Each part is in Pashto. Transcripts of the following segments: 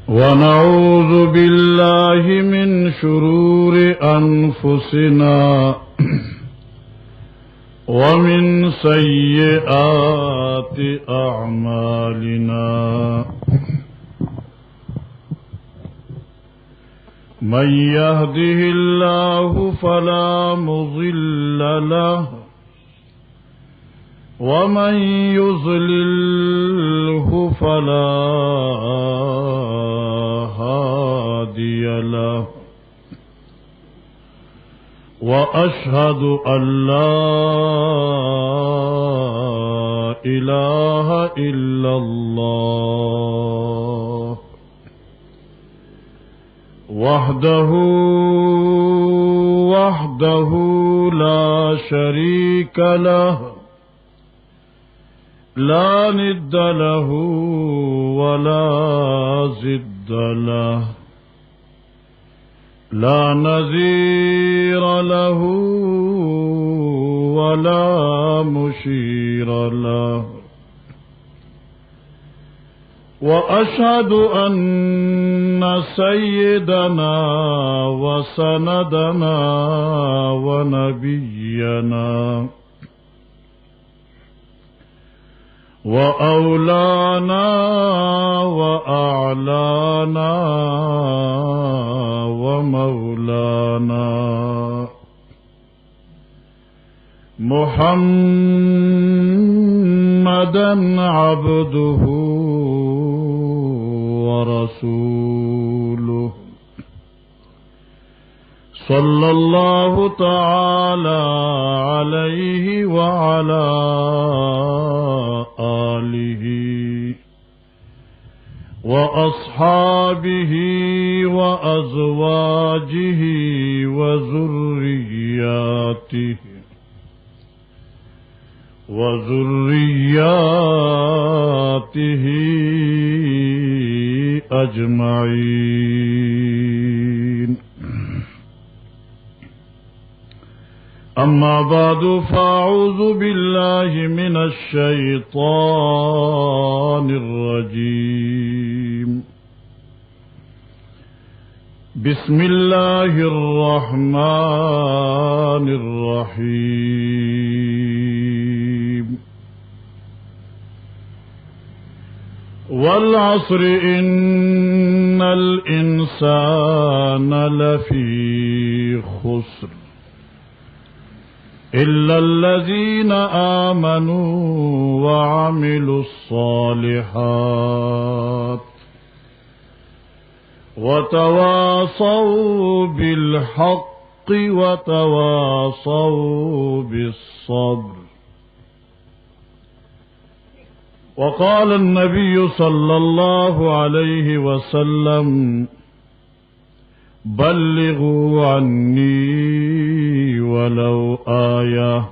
ونعوذ بالله من شرور أنفسنا ومن سيئات أعمالنا من يهده الله فلا مضل له ومن يضلله فلا هادي له وأشهد أن لا إله إلا الله وحده لا شريك له لا ند له ولا ضد له لا نظير له ولا مشير له وأشهد أن سيدنا وسندنا ونبينا وأولانا وأعلانا ومولانا محمدا عبده ورسوله صلى الله تعالى عليه وعلى آله وأصحابه وأزواجه وذرياته أجمعين. أما بعد فأعوذ بالله من الشيطان الرجيم. بسم الله الرحمن الرحيم. والعصر إن الإنسان لفي خسر إلا الذين آمنوا وعملوا الصالحات وتواصوا بالحق وتواصوا بالصبر. وقال النبي صلى الله عليه وسلم: بلغوا عني ولو آية.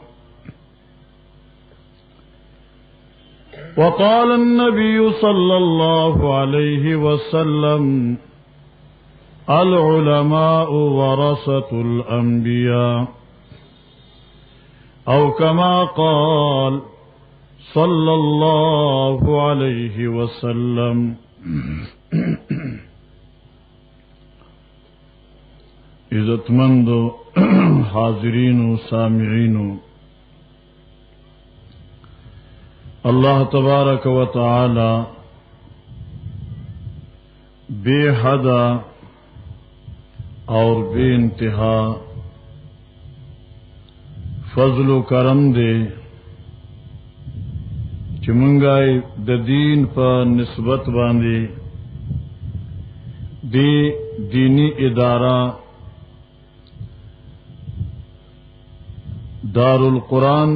وقال النبي صلى الله عليه وسلم: العلماء ورثة الأنبياء، أو كما قال صلى الله عليه وسلم. عزتمند حاضرین و سامعین، اللہ تبارک و تعالی بے حد اور بے انتہا فضل و کرم دے چې مونږه د دین په نسبت باندې دی دینی اداره دار القرآن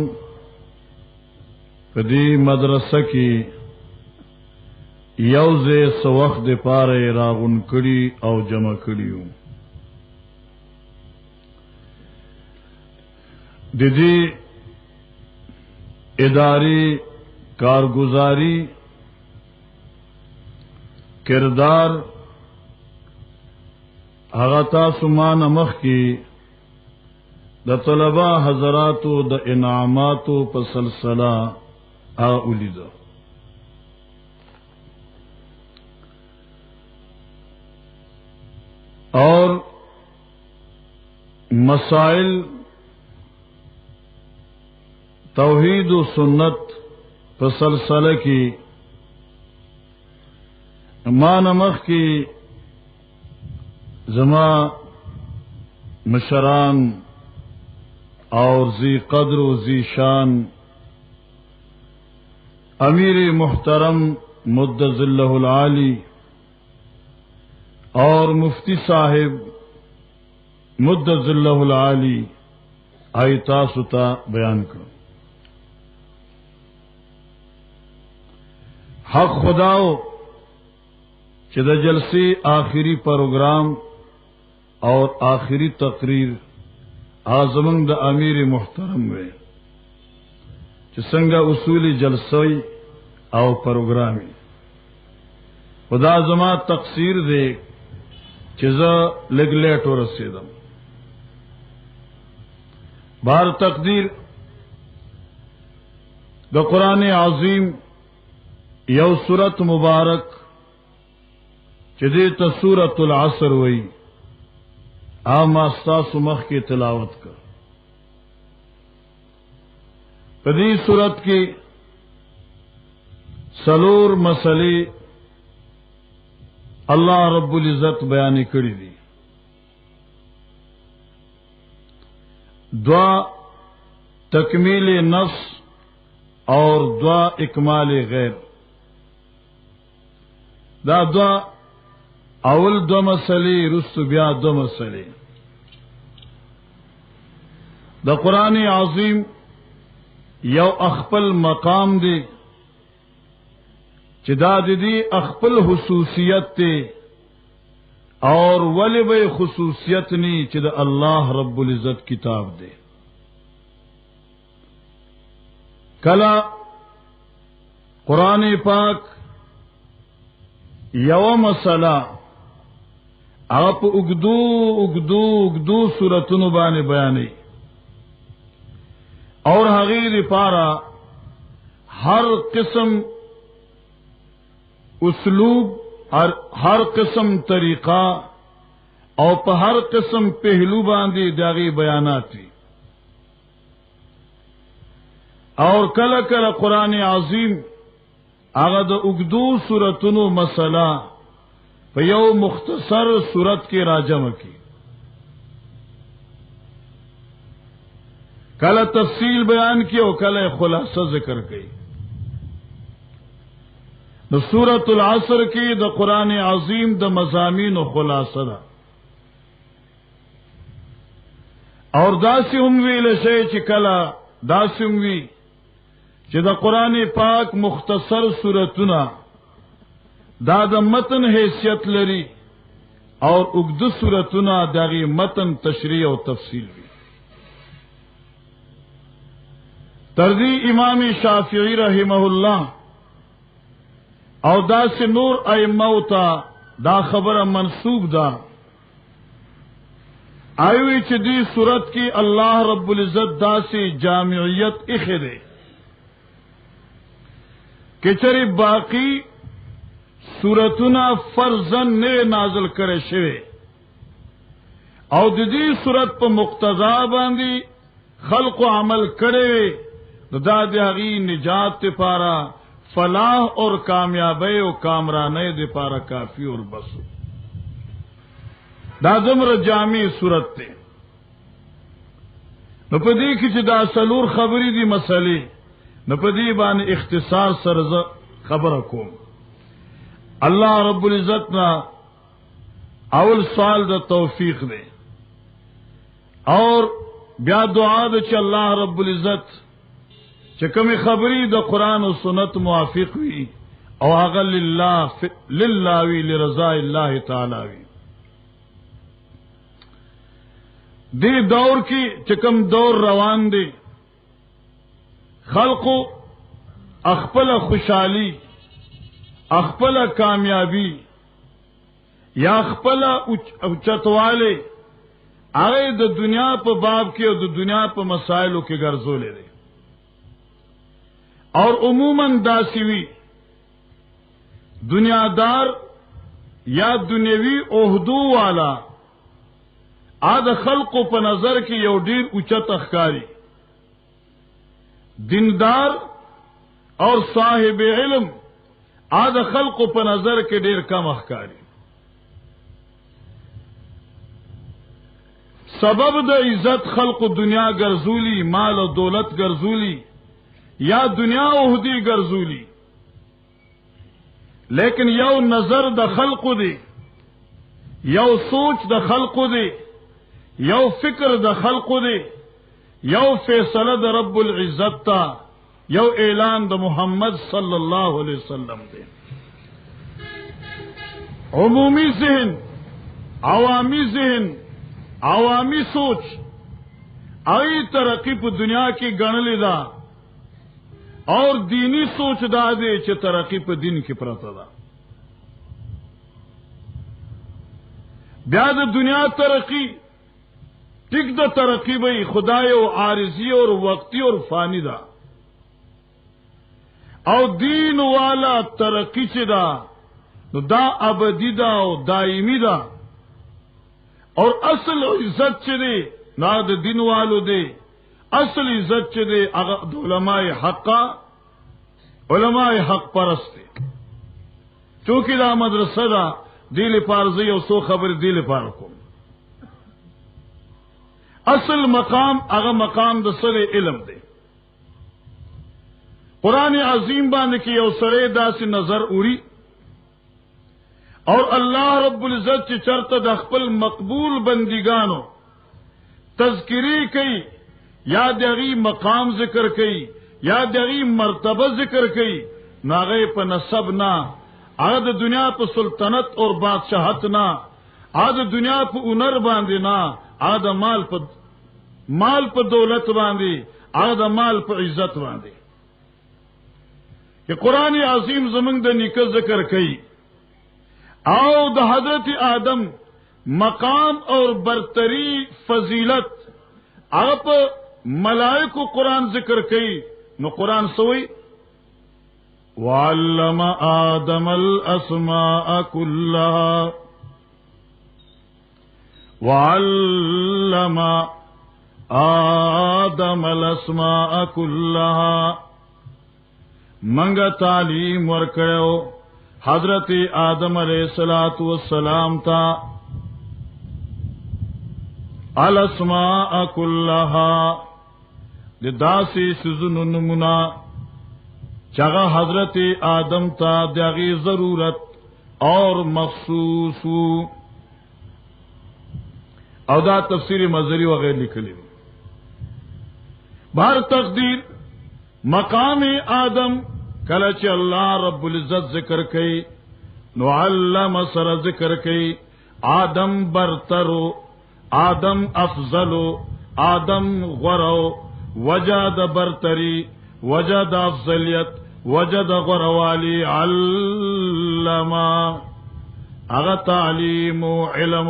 په دې مدرسه کې یوځه سوخت د پاره راغون کړي او جمع کړیو. د دې ادارې کارگزاری کردار هغه تاسو ما نمخ کی د طلبه حضراتو د انعاماتو په سلسله اولیدو. और मसाइल तौहीद व सुन्नत पर सलसले की मानमख की जमा मशरान और जी कद्र व जी शान अमीर मुहतरम मुद्दज़िल्लहुल आली और मुफ्ती साहिब मुद्दज़िल्लहुल आली आयता सुता बयान करो। हक खुदाओ चिद जलसे आखिरी प्रोग्राम और आखिरी तकरीर आजमंग द अमीर मुहतरम वे चिसंगा उसूली जलसोई और प्रोग्रामी खुदा जमा तकसीर दे चिजा लिगलेट और रसीदम बार तकदीर द कुरान आजीम यौ सूरत मुबारक चिदे सूरतुल असर वही आमास्ता सुमख की तिलावत कर पदी सूरत की सलोर मसले अल्लाह रब्बुल इज्जत बयानी करी दी। दुआ तकमील नफ्स और दुआ इकमाल गैर दा दुआ अवल दो मसले रुस्त ब्या दो मसले द कुरान आजीम यौ अखपल मकाम दे चिदा दी अखपल हुसूसियत ते और वलब खुसूसियत नी चिद अल्लाह रब्बुल इज्जत किताब दे कला कुरान पाक यव मसला आप उगदू उगदू उगदू सूरतुन बाने बयानी और हगीर पारा हर किस्म उसलूब और हर किस्म तरीका और पर हर किस्म पहलू बांधी दागी बयानाती और कल कल कुरान आजीम आगद उगदू सूरतुनु मसला पयौ मुख्तसर सूरत के राजम की कल तफसील बयान की और कल खुलासा जिक्र गई द सूरतुल असर की द कुरान आजीम द मज़ामीन व खुलासा और दासिमवी लशे चिकला दासिमवी चिद कुरान पाक मुख्तसर सूरतुना दाद मतन हैसियत लरी और उगद सूरतुना दागी मतन तशरीह और तफसील भी तरदी इमाम शाफिई रहिमहुल्लाह और दास नूर अइम्मता दा खबर मनसूब दा आयु चदी सूरत की अल्लाह रब्बुल इज्जत दासी जामियत इखदे किचरी बाकी सूरतुना फर्जन ने नाजल करे शिवे और दीदी सूरत पर मुक्तजा बांधी खल्क अमल करे दादी निजात पारा फलाह और कामयाबे और कामराने दे पारा काफी और बस दादमर जामी सूरत थे नपदी की दा सलूर खबरी दी मसले नपदी बान इख्तिसार सरज खबर को अल्लाह रब्बुल इज्जत ना अवल साल द तौफीक दे और ब्या दुआ दे अल्लाह रब्बुल इज्जत चकमी खबरी द कुरान और सुन्नत मुआफिक हुई और अगल लिल्लाही लिरज़ा अल्लाह तालावी दे दौर की चकम दौर रवान दे खल्को अखपल खुशहाली अखपल कामयाबी या अखपल उच्चतवाले आगे द दुनिया पर बाब के और दुनिया पर मसाइलों के गर्जो ले रहे और उमूमन दासिवी दुनियादार या दुनियावी ओहदू वाला د خلقو په نظر کې یو ډیر اوچت ښکاری، دیندار اور صاحب علم د خلقو په نظر کې ډیر کم ښکاری. سبب د عزت خلق دنیا ګرځولی، مال او دولت ګرځولی، یا دنیا عہدی ګرځولی، لیکن یو نظر د خلق دی، یو سوچ د خلق دی، یو فکر د خلق دی، یو فیصله د رب العزت تا، یو اعلان د محمد صلی الله علیہ وسلم دی. عمومی ذہن، عوامی ذہن، عوامی سوچ ای ترقی په دنیا کې ګڼلې ده، اور دینی سوچ دا دی چې ترقی په دین کې پرته ده. بیا د دنیا ترقی ټیک د ترقی به خدای او عارضی اور وقتی اور فانی ده، او دین والا ترقی چې ده نو دا ابدی ده او دائمی ده. اور اصل عزت چې دی نا د دین والو دی، اصل عزت چې دی هغه د علماء حقا، علماء حق پرست دی. چونکه دا مدرسه ده دی لپاره زه یو څو خبر دی لپاره کوم. اصل مقام هغه مقام د سره علم دی. قرآن عظیم باندې کې یو سره داسې نظر اوري، اور اللہ رب العزت چې چرته د خپل مقبول بندگانو تذکری کوي، یا دغی مقام ذکر کوي، یا دغی مرتبه ذکر کوي، ناغه په نسب نه، هغه د دنیا په سلطنت اور بادشاہت نه، هغه د دنیا په هنر باندې نه، هغه د مال په دولت باندې، هغه د مال په عزت باندې. کہ قرآن عظیم زمنګ د نیکه ذکر کوي، او د حضرت آدم مقام اور برتری فضیلت هغه په ملائکو قرآن ذکر کوي. نو قرآن سوئی وعلم آدم الاسماء كلها، وعلم آدم الاسماء كلها، منگا تعلیم ورکړو حضرت آدم علیہ الصلوۃ والسلام تا الاسماء كلها، د داسې سيزونو نمونه چاغه حضرت آدم تا دغه ضرورت اور مخصوص او دا تفسیر مزری وغیر لیکلی. بہر تقدیر مقام آدم کله چې الله رب العزت ذکر کوي نو علم سره ذکر کوي آدم برترو، آدم افضلو، آدم غرو، وجد برتری، وجد افضلیت، وجد غروالی، علم اغا تعلیم و علم.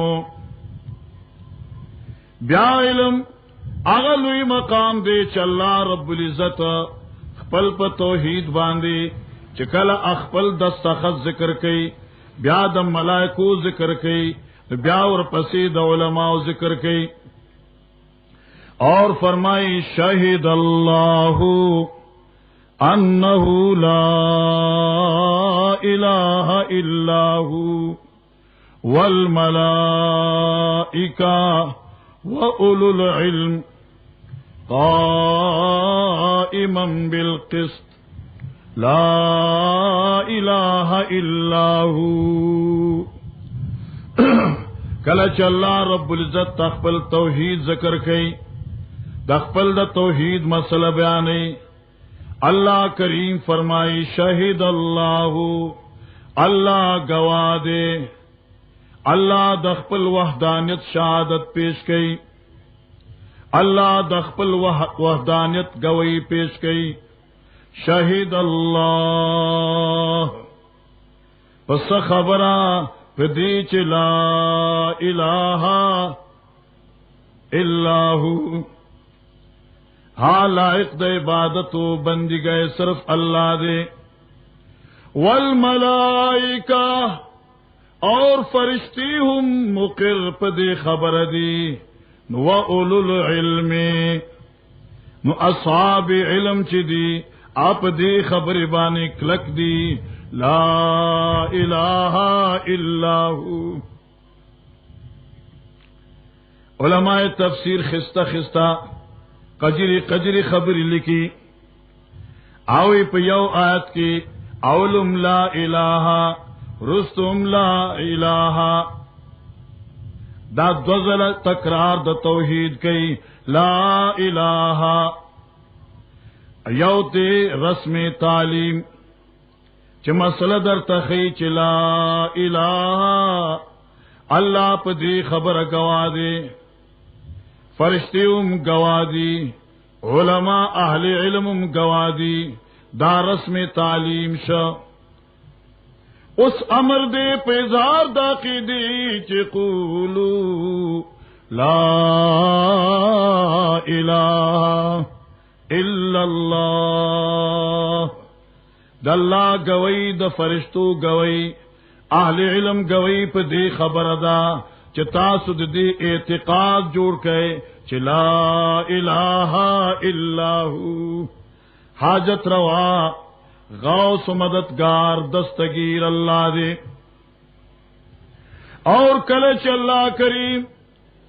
بیا علم اغا لوی مقام دے چې الله رب العزت خپل په توحید باندې چې کله خپل دستخط ذکر کوي، بیا د ملائکو ذکر کوي، بیا ور پسې د علماء ذکر کوي. اور فرمائی شہید اللہ انہ لا الہ الا هو والملائکہ وَأُولُو الْعِلْمِ قَائِمًا بِالْقِسْطِ لَا إِلَٰهَ إِلَّا هُوَ. کلچ اللہ رب العزت تخپل توحید ذکر کئی، تخپل دا توحید مسئلہ بیانی. اللہ کریم فرمائی شہید اللہ، اللہ گواہ دے، اللہ دخپل وحدانیت شہادت پیش کئی، اللہ دخپل وحدانیت گوئی پیش کئی. شہید اللہ پس خبرہ پدی چ لا الہ الا ہو، ہاں لائق د عبادت و بندی گئے صرف اللہ دے. والملائکہ اور فرشتی هم مقر پدی خبر دی نو اولو العلم نو اصحاب علم چی دی آپ دی خبر بانی کلک دی لا الہ الا ہو. علماء تفسیر خستہ خستہ قجری خبری لکی آوی پا یو آیت کی اولم لا الہ رستم لا الہ دا دوزل تکرار دا توحید کئی لا الہ یو تے رسم تعلیم چی مسئلہ در تخی چی لا الہ اللہ پا دی خبر گوا دے فرشتیوم گوا دی علماء اہل علمم گوا دی دا رسم تعلیم شا اس امر دے پیزار دا کی دی چی قولو لا الہ الا اللہ دا اللہ گوئی دا فرشتو گوئی اہل علم گوئی پا دی خبر دا چی تاسو دی اعتقاد جوڑ کئے چی لا الہ الا ہو حاجت روا غوث مددگار دستگیر اللہ دے. اور کلچ اللہ کریم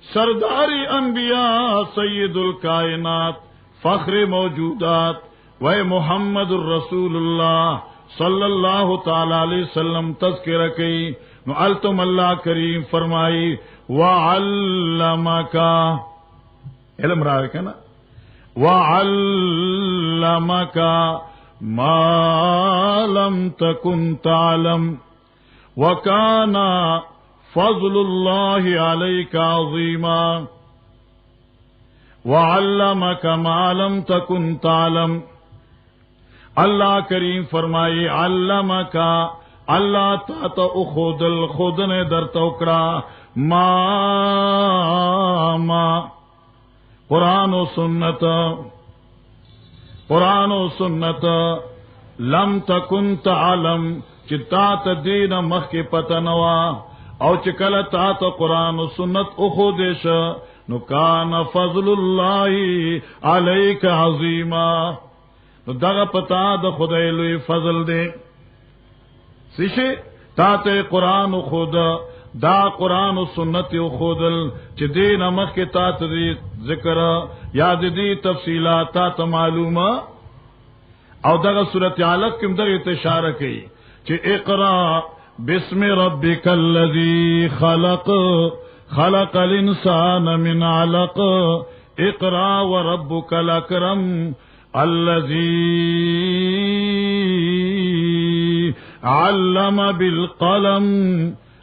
سرداری انبیاء سید الکائنات فخر موجودات و محمد الرسول اللہ صلی اللہ تعالی علیہ وسلم تذکرہ کی نو التم اللہ کریم فرمائی وعلمکا علم رہا ہے نا وعلمکا ما لم تکن تعلم وکان فضل اللہ علیک عظیما. وعلمک ما لم تکن تعلم اللہ کریم فرمائی علمکا اللہ تا خودن در توکڑا ما قرآن و سنت لم تکن تعلم چتا تدین مخ کے پتنوا او چکل تا تا قرآن و سنت اخودش نو کان فضل اللہ علیک عظیما نو دغا پتا دا خدای لوی فضل دے سیشے تا تے قرآن و خود دا قرآن و سنت و خودل چی دین مخ کے تا تی ذکر یاد دی تفصیلات تا معلومہ او دغا صورت علق کم دغا اشارہ کی چی اقرا بسم ربک الذی خلق خلق الانسان من علق اقرا وربک الاکرم الذی علم بالقلم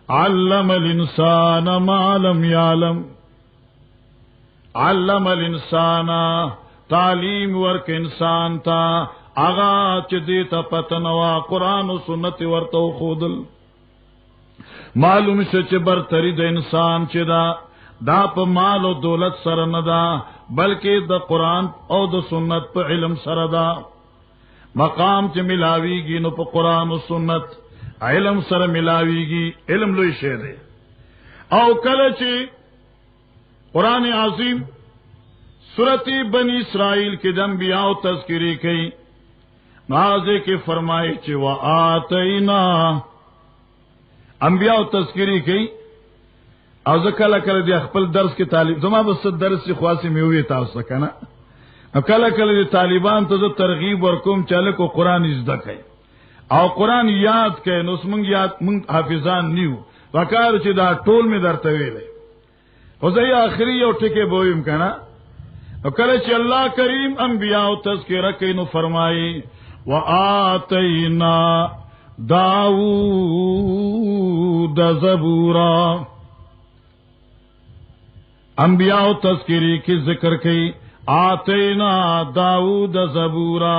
علم الانسان ما لم يعلم علم الانسان تعلیم ورک انسان تا آغا چی دیتا پتنوا قرآن و سنت ورتو خودل معلوم سے چی برتری دا انسان چی دا پا مال و دولت سر ندا بلکہ دا قرآن او دا سنت پا علم سر دا مقام چی ملاوی گی نو پا قرآن و سنت علم سر ملاوی گی علم لوی شے دے او کل چی قرآن عظیم سورتی بنی اسرائیل کے انبیاء تذکری کئی نازے کے فرمائے چی وآتینا انبیاء تذکری کئی او کل کل دی اخپل درس کے طالب زما بس درس سی خواسی میں ہوئی تاو سکنا او کل کل دی طالبان تو ترغیب ورکوم چلے کو قرآن ازدہ کئی او قرآن یاد کئی نو اسمنگ یاد منگ حافظان نیو وکار چی دا ټول میں در طویلے او زی آخری او ٹکے بوئیم کنا او کل چی اللہ کریم انبیاء تذکرہ کئی نو فرمائی وآتینا داود زبورا انبیاء تذکری کی ذکر کی آتینا داود زبورا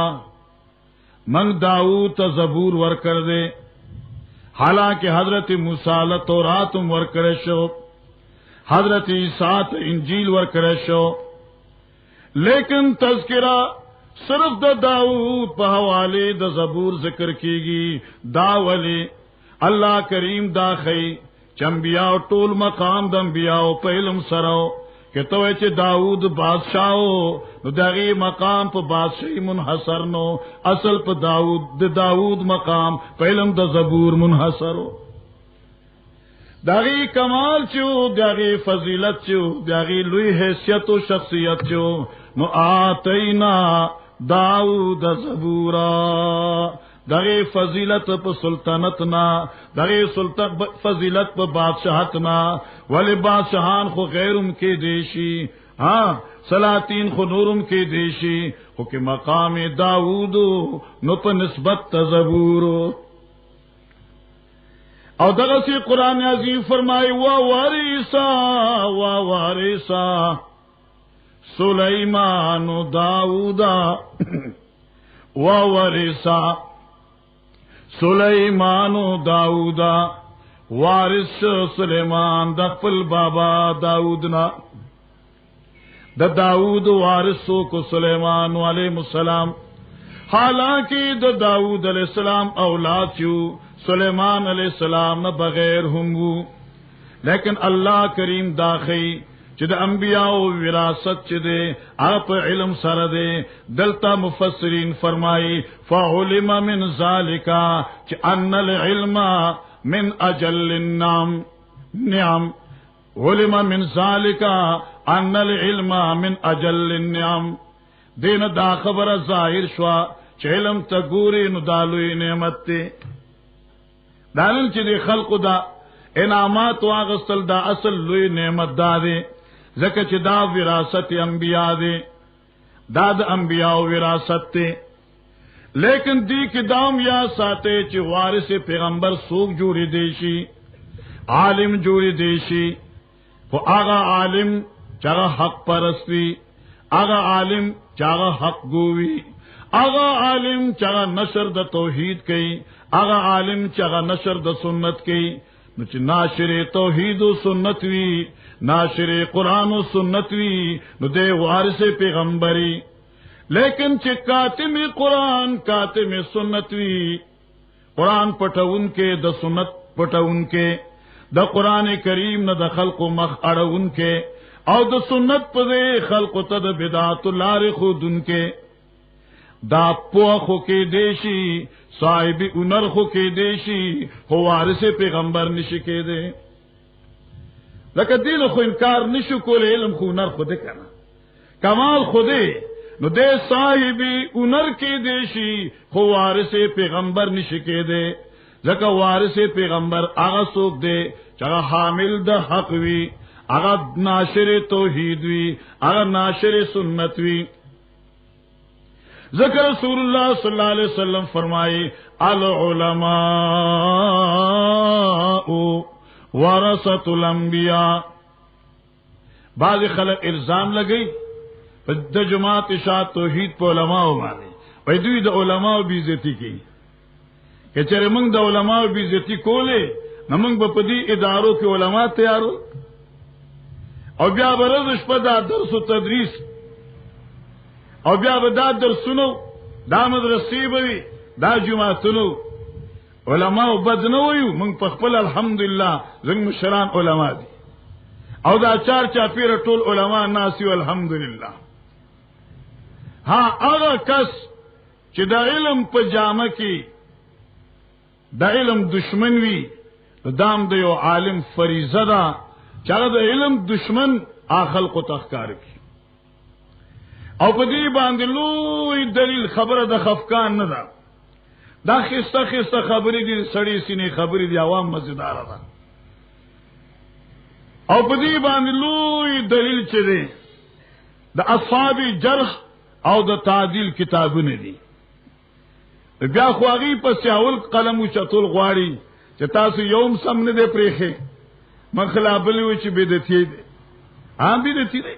من داود زبور ور کر دے حالانکہ حضرت موسیٰ توراتم ور کرے شو حضرت عیسیٰ انجیل ور کرے شو لیکن تذکرہ صرف دا داود پہ حوالے دا زبور ذکر کی گی دا ولی الله کریم دا خی چنبیاء ټول مقام د انبیاء په علم سره کته چې داوود بادشاہو نو دغه مقام په بادشاہي منحصر نو اصل په داوود مقام په علم د زبور منحصرو دغه کمال چو دغه فضیلت چو دغه لوی حیثیت او شخصیت چو نو آتینا داوود زبورا دغه فضیلت په سلطنت نا دغه سلطنت فضیلت په بادشاہت نا ولی بادشاہان خو غیرم کې دیشی ها سلاطین خو نورم کې دیشی خو کې مقام داوود نو په نسبت زبور او دغه سی قران عظیم فرمای و وارثا سلیمان داوودا و ورثا سلیمان داوودا وارث سلیمان د خپل بابا داوودنا د داوود وارثو کو سلیمان علیہ السلام حالانکہ د داوود علیہ السلام اولاد چو سلیمان علیہ السلام نہ بغیر ہوں لیکن اللہ کریم داخی چې د انبیاء وراثت چې ده اپ علم سره ده دلتا مفسرین فرمایي فعلم من ذالک چې ان العلم من اجل النعم علم من ذالک ان العلم من اجل النعم دین دا خبر ظاهر شوا چې علم ته ګوري نو دالوی نعمت ته دانل چې د خلقو دا انعامات واغستل دا اصل لوی نعمت ده زکه چې دا وراثت انبیاء دی دا د انبیاء وراثت دی لیکن دی کې دام یا ساته چې وارث پیغمبر سوق جوړی دی شي عالم جوړی دی شي خو هغه عالم چې حق پرستی هغه عالم چې حق ګوي هغه عالم چې نشر د توحید کوي هغه عالم چې نشر د سنت کوي نو چې ناشر توحید او سنت وی ناشر قرآن و سنت وی نو دے وارث پیغمبری لیکن چې کاتم قرآن کاتم سنت وی قرآن پټون کې د سنت پټون کې د قرآن کریم نه د خلق مخ اړون کې او د سنت په خلق ته د بدعت لار خودن کې دا پوخو کې دیشی صاحب انر خو کې دیشی هو وارث پیغمبر نشي کې دی لکه دین خو انکار نشو کول علم خو نر خود کنه کمال خوده نو دے صاحب انر کې دیشی خو وارث پیغمبر نشي کې دی ځکه وارث پیغمبر هغه څوک دی چې هغه حامل د حق وی هغه ناشر توحید وی هغه ناشر سنت وی ذکر رسول اللہ صلی اللہ علیہ وسلم فرمائے العلماء ورثۃ الانبیاء بعض خلق الزام لگئی د جماعت اشاعت توحید په علماء باندې وای دوی د علماء بی عزتی کی که چېرې موږ د علماء بی عزتی کولې نو موږ په دې ادارو کې علما تیارو او بیا ورځ شپه د درس او تدریس او بیا به دا درسونو دا مدرسې به دا جماعتونو علماء بد نه وایو موږ په خپل الحمدلله زنګ مشران علما دي او دا چار چاپیره ټول علما ناس یو الحمدلله ها هغه کس چې د علم په جامه کې د علم دشمن وي دام د یو عالم فریضه ده چې هغه د علم دشمن اخل کو تخکار کی او په دې باندې لوی دلیل خبره د خفقان نه ده دا خسته خسته خبرې دي سړی سینې خبرې دي عوام مزیدار ده او په دې باندې لوی دلیل چې دی د اصحاب جرح او د تعدیل کتابونه دي بیا خو هغه په سیاول قلم او چتول غواړي چې تاسو یوم سم نه دی پرېخه مخلا بلی و چې بدعتي دي عام بدعتي دي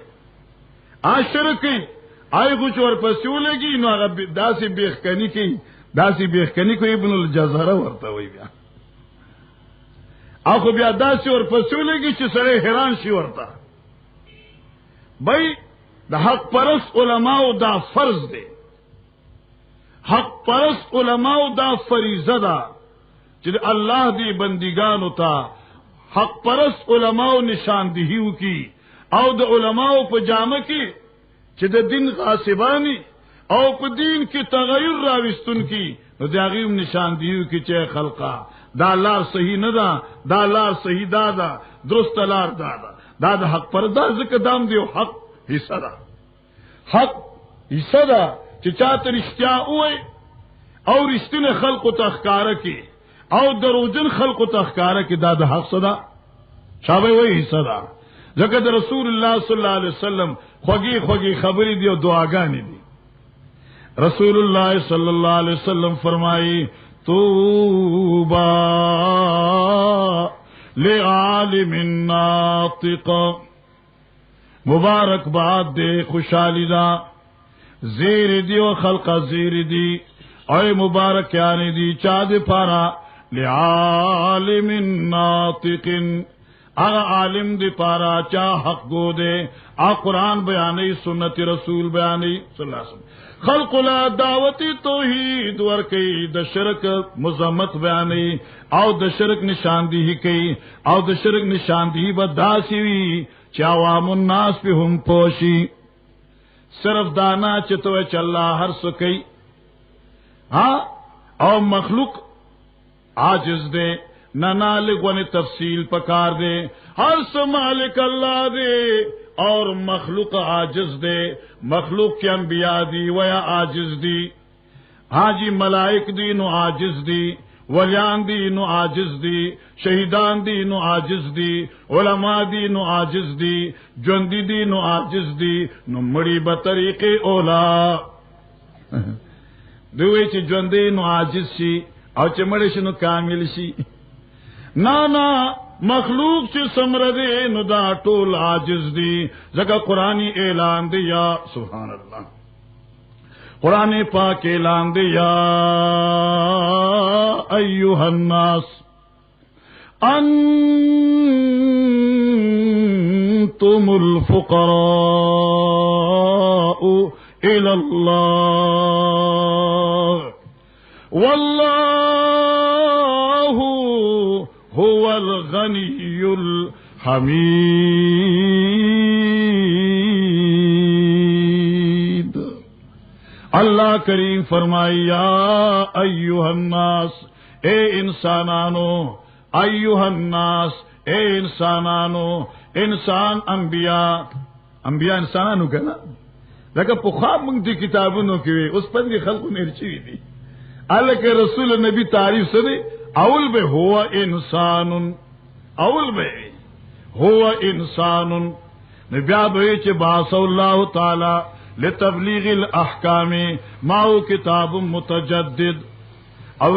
اشرکی آئی کچھ اور پسولگی نو هغه داسې بیخکنی کی داسې بیخکنی کو ابن الجزره ورته وی بیا اخو بیا داسې اور پسولگی چې سره حیران شي ورته بای د حق پرست علماء دا فرض دی حق پرست علماء دا فریضه ده چې الله دی بندگانو ته حق پرست علماء نشاندهیو کی او د علماء په جامه کې چې د دین غاصبانی او په دین کې تغیر راوستون کی نو د هغه نشاندهیو کی چې خلقا دا لار صحیح نه ده، دا لار صحیح ده، درست لار ده، دا د حق پردا ځکه دام دی حق حصہ ده، حق حصہ ده چې چاته رښتیا وای او رښتینه خلقو ته ښکارا کی او دروژن خلقو ته ښکارا کی دا د حق صدا شابه وای حصہ ده. ځکه د رسول الله صلی الله علیه وسلم خوږی خبرې دی او دعاګانې دي. رسول الله صلی الله علیه وسلم فرمایي توبا لعالم ناطق، مبارک باد دے خوشحالی دا زیر دی و خلق زیر دی اے مبارک یعنی دی چا دے پارا لعالم ناطق، اغا عالم دی پارا چا حق گو دے آ قرآن بیانی سنت رسول بیانی صلی اللہ علیہ وسلم خلق لا دعوتی توحید ورکی د شرک مذمت بیانی او د شرک نشاندہی کی او د شرک نشاندہی بداسی وی چا عوام الناس پہ ہم پوشی صرف دانا چتوے چلا ہر سکی ہاں او مخلوق عاجز دے نہ نالک ون تفصیل پکار دے ہر سمالک اللہ دے اور مخلوق عاجز دے، مخلوق کے انبیاء دی ویا عاجز دی، ہاں جی ملائک دی نو عاجز دی، ولیان دی نو عاجز دی، شہیدان دی نو عاجز دی، علماء دی نو عاجز دی، جوندی دی نو عاجز دی، نو مڑی بطریق اولا دوی چی جوندی نو عاجز شی او چی مڑی شنو کامل شی نا مخلوق چی سمردے نو دا ټول عاجز دی. ځکه قرآنی اعلان دی یا سبحان اللہ قرآن پاک اعلان دی یا ایوہ الناس انتم الفقراء الى اللہ واللہ هو الغنی الحمید. اللہ کریم فرمائی یا ایوہ الناس اے انسانانو، ایوہ الناس اے انسانانو، انسان انبیاء انسانانو کنا لکه پخواب منگ دی کتابونو کیوی اس پندی خلقو نرچوی دی اللہ کے رسول نبی تعریف سدی اول بے ہوا انسان، اول بے ہوا انسان نبیا بے چ باس اللہ تعالی لتبلیغ الاحکام ماو کتاب متجدد او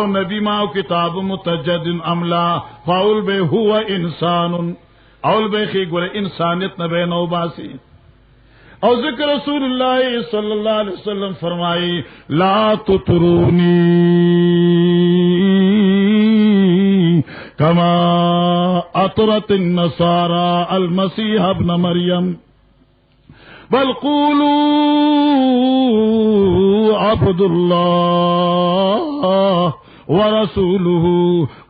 نبی ماو کتاب متجدد املا فاول بے ہوا انسان، اول بے خی گورے انسانیت نبے نو باسی. اور ذکر رسول اللہ صلی اللہ علیہ وسلم فرمائی لا تطرونی کما اطرت النصارى المسیح ابن مریم بل قولوا عبد اللہ ورسوله.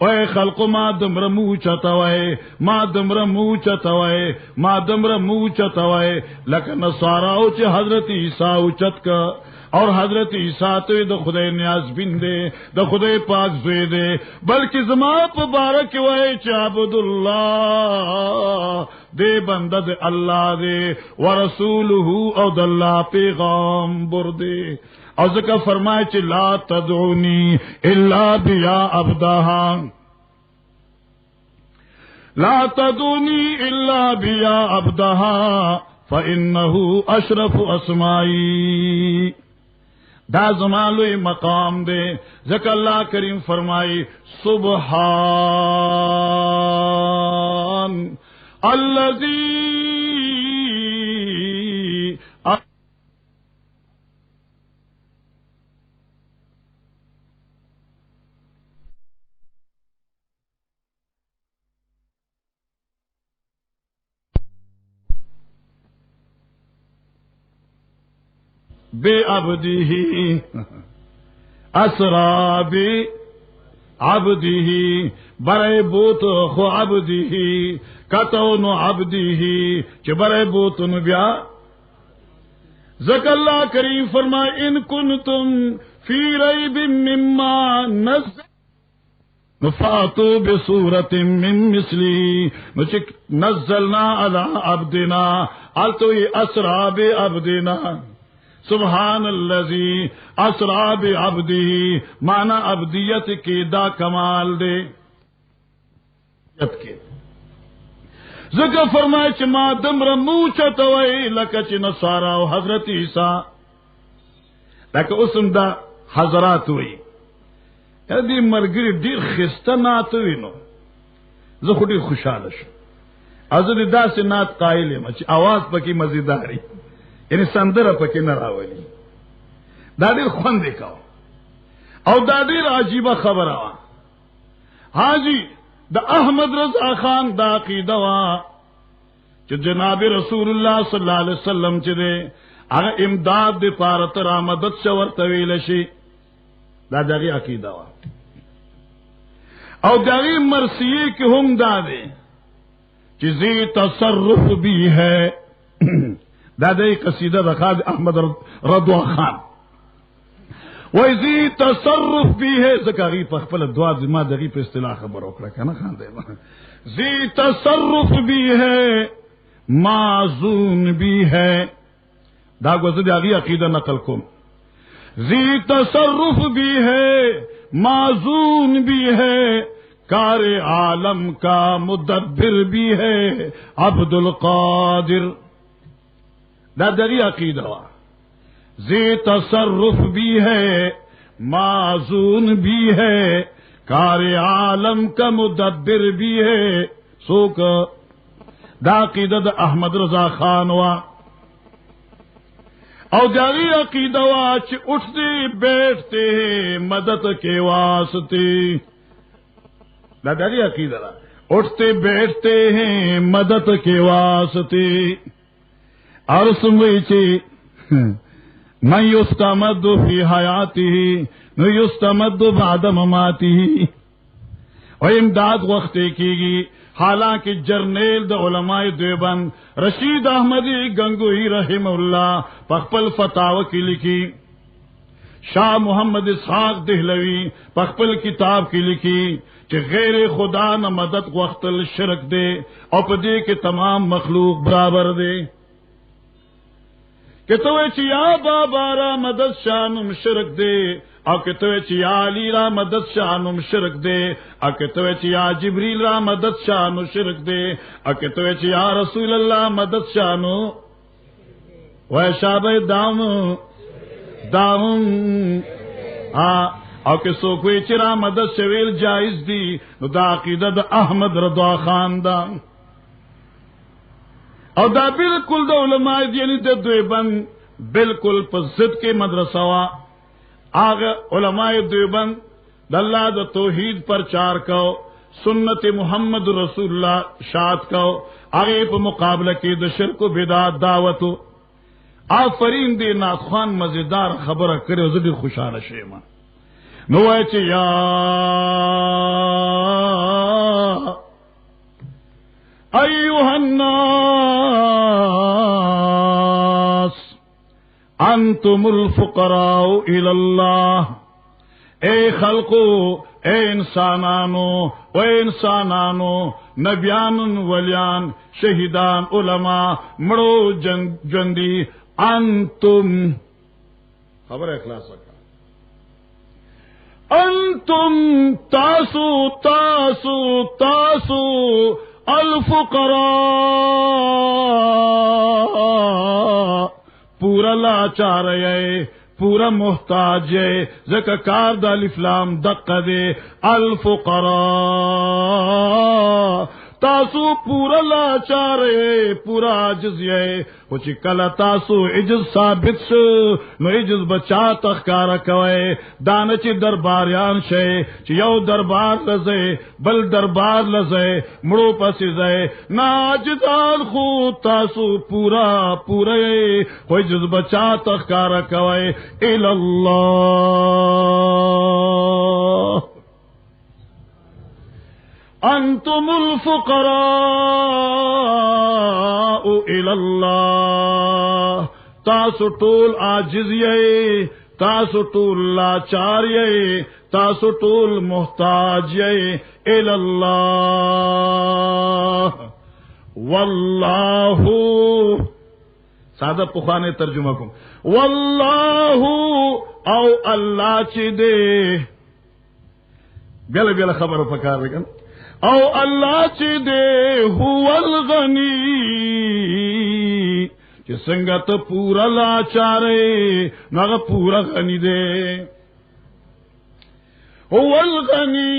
اے خلق ما دمر موچتوئے ما دمر موچتوئے ما دمر موچتوئے لکه نصاراو چې حضرت عیسیٰ اوچت کا اور حضرت عیسیٰ تو د خدای نیاز بین دے د خدای پاک زوی دے بلکہ زما په بارک وای چې عبد الله دے بنده د الله دے ورسوله او د الله پیغمبر دے. اور ذکر فرمائے چی لا تدعونی الا بیا عبدہا، لا تدعونی الا بیا عبدہا فإنہو اشرف اسمائی. دا زمالوی مقام دے ذکر اللہ کریم فرمائی سبحان الذی بے عبدی اسرا بے عبده برای بوت خو عبده کتون عبده چه برای بوت بیا ذکر اللہ کریم فرمائے ان کنتم فی ریب مما نزل فاتوا بسورة من مثله نزلنا على عبدنا التوی اسرا بعبدنا سبحان الذی اسرا بعبده معنی عبدیت کی دا کمال دے کے ذکر فرمائے چھ ما دمر موچت وئی لکا چھ نصارا و حضرت عیسیٰ لکا اسم دا حضرات وئی دی مرگری دیر خسته ناتوی نو زه خو ډیر خوشاله شم ازو دی داسې نات قائل یم چې आवाज پکې مزیداری یعنی سندره پکې نه راولي دا ډیر خوند وکاو او دا ډیر عجیبه خبره وا حاجی د احمد رضا خان دا عقیده وا چې جناب رسول الله صلی الله علیه وسلم چې دی هغه امداد دی پاره تر آمدت شو ورته ویل شي دا دغه عقیده وا او دغه مرثیه کې هم دا دی چې زی تصرف بھی ہے دا د قصیده د خالد احمد رضا خان وای زی تصرف بھی ہے زکاری په خپل دعا زما دغه په اصطلاح خبر وکړه کنه خان دی زی تصرف بھی ہے معزون بھی ہے دا غوځي دغه عقیده نقل کوم زی تصرف بھی ہے معزون بھی ہے کار عالم کا مدبر بھی ہے عبد القادر دا دری عقیدہ وا زی تصرف بھی ہے معزون بھی ہے کار عالم کا مدبر بھی ہے سوک دا عقیدہ دا احمد رضا خان وا او جاری عقیدہ وا چھ اٹھتے بیٹھتے ہیں مدد کے واسطے دا جاری عقیدہ وا اٹھتے بیٹھتے ہیں مدد کے واسطے اور سنوئی چھ من یستمد فی حیاته نو یستمد بعد مماته و امداد وقت کیگی حالانکہ جرنیل د علماء دیوبند رشید احمدی گنگوئی رحم اللہ پخپل فتاوی کی لکھی شاہ محمد اسحاق دہلوی پخپل کتاب کی لکھی کہ غیر خدا نہ مدد وقتل شرک دے اور پدے کے تمام مخلوق برابر دے کہ تو یا بابا را مدد شانم شرک دے او کہ تو یا علی را مدد شانم شرک دے او کہ تو یا جبریل را مدد شانو شرک دے او کہ تو یا رسول اللہ مدد شانو ویشاب دام او کہ سو کوئی چرا مدد شویل جائز دی نو دا عقیدہ دا احمد رضا خان دا او دا بالکل دا علماء یعنی دا دیوبند بالکل پر ضد کے مدرسہ وا آگا علماء دیوبند دا اللہ دا توحید پر چار کو سنت محمد رسول اللہ شاد کو آگے پا مقابلہ کی دا شرک و بدعات دعوتو آفرین دی ناخوان مزیدار خبر کرے زدی خوشحال شیما نو ایچے یا ایوہ الناس انتم الفقراء الاللہ اے خلقو اے انسانانو نبیان ولیان شہیدان علماء مڑو جندی انتم خبر اخلاص کا انتم تاسو الفقراء پورا لاچار ہے پورا محتاج ہے زکا کار دا الفلام دق دے الفقراء تاسو پورا لاچار ہے پورا عجز ہے وچی کلا تاسو عجز ثابت شو نو عجز بچا تخکارا کوئے دانا چی درباریان شے چی یو دربار لزے بل دربار لزے مڑو پسی زے نا عجزان خود تاسو پورا ہے عجز بچا تخکارا کوئے الاللہ. 「 الاللہ अंतुमुल फुकराउ इलल्लाह, तासु टोल आजिज ये, तासु टोल लाचार ये, तासु टोल मोहताज ये इलल्लाह वल्लाहु। सादा पुखाने तर्जुमा को वल्लाहु औ अल्लाह ची दे बेला बेला खबर पकार लेकिन औ अल्लाह ची दे हुवल गनी, कि संगत पूरा लाचारे नग पूरा गनी दे, हुवल गनी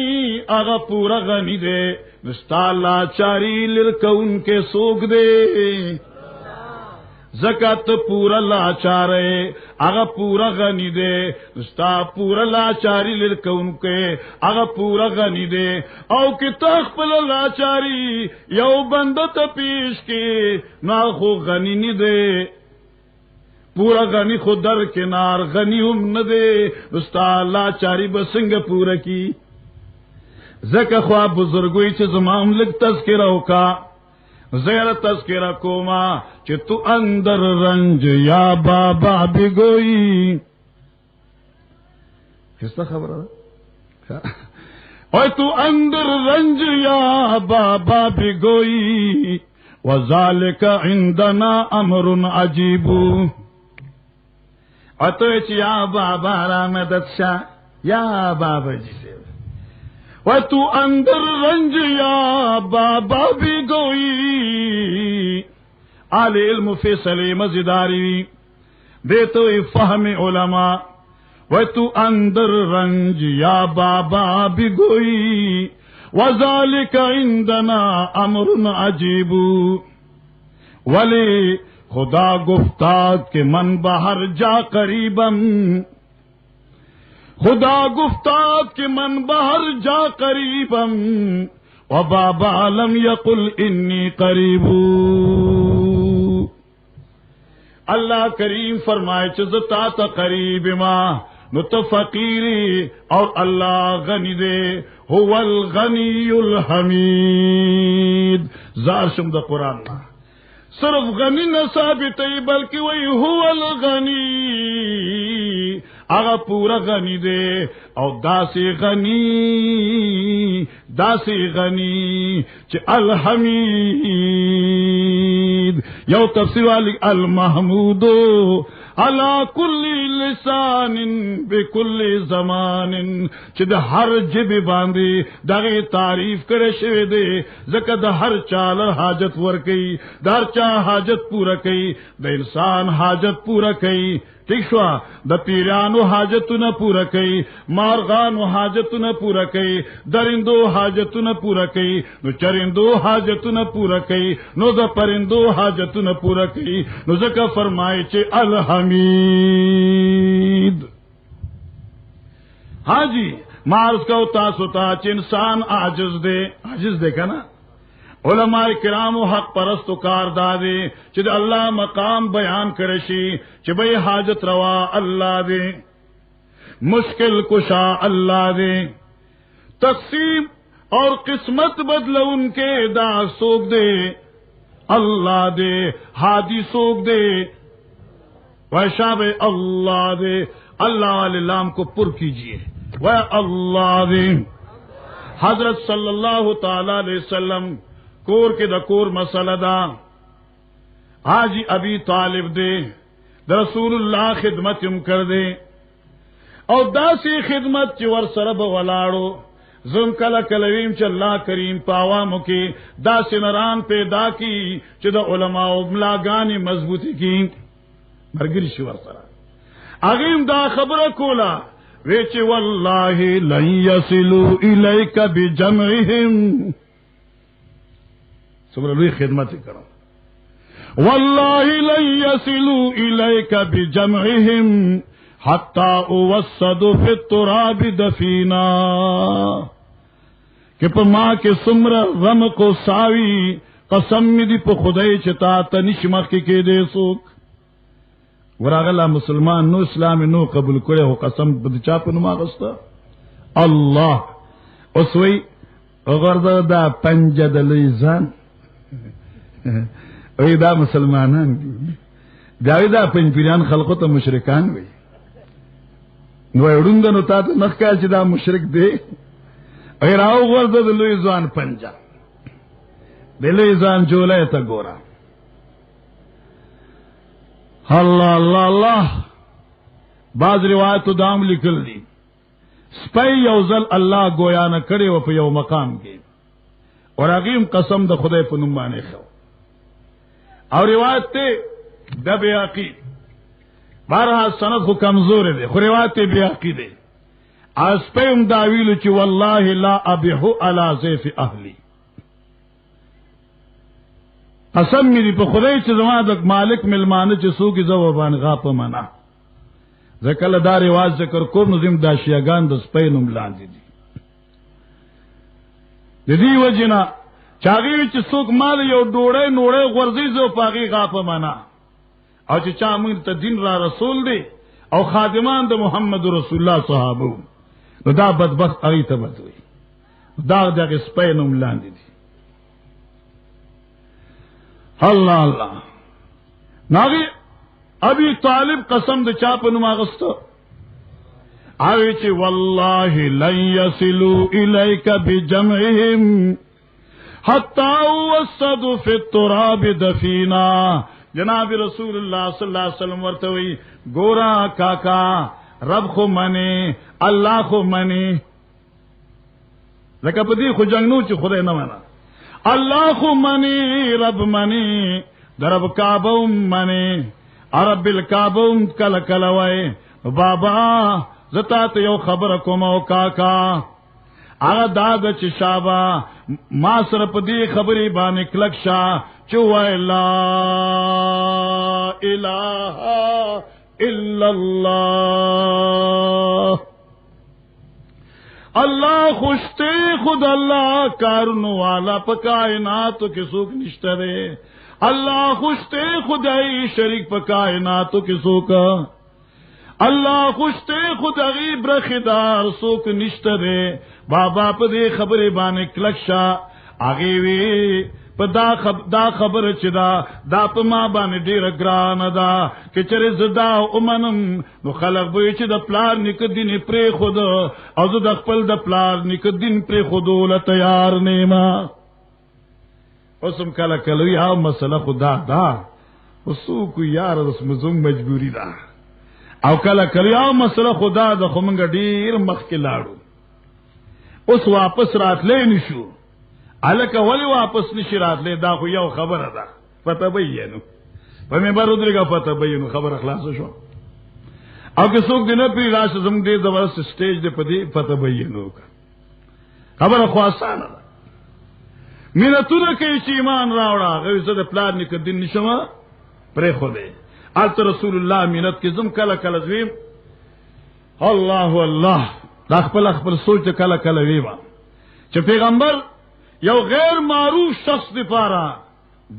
आगा पूरा गनी दे, निस्ता लाचारी लिरकउन के सोग दे, ज़कात पूरा लाचारे आगा पूरा गनी दे, निस्ता पूरा लाचारी लिरकउन के आगा पूरा गनी दे, औ कि तख्पल लाचारी यौ बंदत पीश के ना खो गनी नि दे, पूरा गनी खो दर किनार गनी हम न दे, निस्ता लाचारी बसंग पूरा की। ज़का ख्वा बुजुर्गोई चे ज़माम लिख तज़किरा का ज़ेर तज़किरा कोमा चे तू अंदर रंज या बाबा बिगोई। किसका खबर है? और तू अंदर रंज या बाबा बिगोई, वज़ालिका इंदना अमरुन अजीबू। और तो या बाबा रामदत शाह या बाबा जी से वह तू अंदर रंज या बाबा भी गोई। आले इल्म फैसले मज़ेदारी दे तो फहमे उलमा, वह तू अंदर रंज या बाबा भी गोई, वज़ालिका इंदना अमरुन अजीबू। वले खुदा गुफ्ताद के मन बाहर जा करीबम, खुदा गुफ्ताद के मन बाहर जा करीबम, व बाबा लम यकुल इन्नी करीबू। अल्लाह करीम फरमाए चुजता त करीब मां नु तो फकीरी, और अल्लाह गनी दे हुवल गनीयुल हमीद। जार शुम द कुरान ना सिर्फ गनी न साबित बल्कि वही हुवल गनी आगा पूरा गनी दे, और दासी गनी च अल हमीद। यौ तफसीर वाली अल महमूदो अला कुल्ली लिसानिन बिकुल्ली ज़मानिन, चिद हर जिब बांधी दगे तारीफ करे शवे दे, ज़का द हर चाल हाजत वर कई, द हर चा हाजत पूरा कई, द इंसान हाजत पूरा कई। ठीक शो द पीरानो हाजत न पूरा कई, मारगानो हाजत न पूरा कई, दरिंदो हाजत न पूरा कई, नो चरिंदो हाजत न पूरा कई, नो द परिंदो हाजत न पूरा कई, नो ज़का फरमाए चे अल हमीद। हाँ जी मार्स का उतासुता इंसान आजिज देखा ना, उलमाए किरामो हक परस्त कार दादे चिद अल्लाह मकाम बयान करशी च भाई हाजत रवा अल्लाह दे, मुश्किल कुशा अल्लाह दे, तकसीम और किस्मत बदल उनके दा सोख दे अल्लाह दे, हादी सोख दे वैशाब अल्लाह दे। अल्लाह वाले लाम को पुर कीजिए वह अल्लाह दे। हजरत सल्लल्लाहु ताला अलैहि वसल्लम कोर के दकोर मसला दा हाजी अबी तालिब दे रसूलुल्लाह खिदमत युम कर दे, और दासी खिदमत वर सरब वलाड़ो जुम कला कलवीम च अल्लाह करीम पावा मुके दासी नरान पैदा की चुद उलमा उमलागानी मजबूती की मरगिरी शिवर सरा अगीम दा खबर कोला वेच वल्लाहि लन यसिलु इलैका बिजमइहिम। सुबह खिदमत करो वल्लाहि लन यसिलु इलैका बिजमइहिम हत्ता उवस्सदु फि तुराब दफीना, कि प मां के सुमरा रम को सावी कसम दी प खुदाई चता तनिश मखी के दे सुख वरागला मुसलमान नो इस्लाम नो कबूल करे हो कसम बदचा प नुमा गस्ता अल्लाह उसवई وغرضه دا پنجه د لوی ځان وی دا مسلمانان دي دا پنځپیران خلقو ته مشرکان وي نو وړوند نو تاسو نخکا چې دا مشرک دی ای راو غرضه د لوی ځان پنجه د لوی ځان جوړه ته ګورا الله الله الله بعض روایتو دام لیکل دي سپی یوزل الله گویا نه کړي و په یو مقام کې اور هغه قسم د خدای په نوم باندې خو او روایت ته د بیاقی بارها سند خو کمزور دی خو روایت ته بیاقی دی اس پم دا ویلو چې والله لا ابيح على ضيف اهلي قسم می په خدای چې زما د مالک ملمانه چې سوګي زو باندې غاپ منا ځکه دا رواج ذکر کوم نو زم دا شیاغان د سپینوم لاندې دي د دې وجنا چاغي چې څوک مال یو ډوړې نوړې غورځي زو پاغي غاپ منا او چې چا موږ ته دین را رسول دی او خادمان د محمد رسول الله صحابه نو دا بدبخت اړې ته بدوي دا دغه سپینوم لاندې دي الله الله ناغي ابي طالب قسم د چا په نوم اغستو اوی چې والله لن يصلوا اليك بجمعهم حتى وسدوا في التراب دفينا جناب رسول الله صلی الله علیه وسلم ورته وی ګورا کاکا رب خو منی الله خو منی لکه په دې خو جنگنو چې خدای نه مانا الله خو منی رب منی درب کعبه منی عرب الکعبه کله کله وای بابا زتا ته یو خبر کوم او کاکا هغه داغ چې شابه ما سره په دې خبرې باندې کلک شا چې وای لا اله الا الله الله خوشته خود الله کارونو والا په کائناتو کې څوک نشته دی الله خوشته خدای شریک په کائناتو کې څوک الله خوشته خدای برخدار څوک نشته دی بابا په دې خبره باندې کلکشا اغه وی په دا خبره چې دا په ما باندې ډیر ګران ده چې چرې زدا اومنم نو خلک به چې د پلار نک دین پرې خود او زه د خپل د پلار نک دین پرې خودول تیار نیما اوسم کله کله یا مسله خدا دا وسو کو یار رس مزوم مجبوری ده او کله کله یا مسله خدا د خمنګ ډیر مخ کې لاړو اوس واپس راتلې نشو الکه ولی واپس نشی راتلې دا خو یو خبره ده پته بینو په مې بارو درګه پته بینو خبر اخلاص شو او که څوک دې نه پی راشه زم دې زبرست سټیج دې پدې پته بینو خبره خو آسانه ده مینتونه کې چې ایمان راوړه غوې زه د پلان نک دین نشم پرې خو دې الت رسول الله مینت کې زم کله کله زویم الله الله دا خپل سوچ کله کله ویوا چې پیغمبر یو غیر معروف شخص دی پارا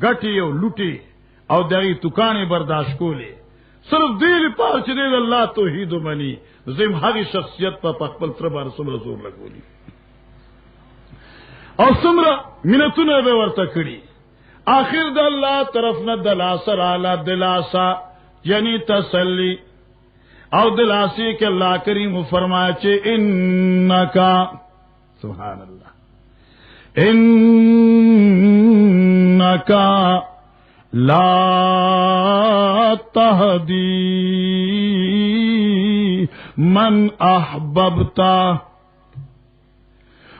گٹی او لوٹی او دغی تکانی برداشت کولی صرف دیلی پار چی دید اللہ توحید منی زیم حقی شخصیت پا پخپل فربار سمر زور لگولی او سمر منتون بے ورطا کری آخر دا اللہ طرفنا دلاسا رالا دلاسا یعنی تسلی او دلاسی کہ اللہ کریم فرمائے چے انکا سبحان اللہ انك لا تهدي من احببت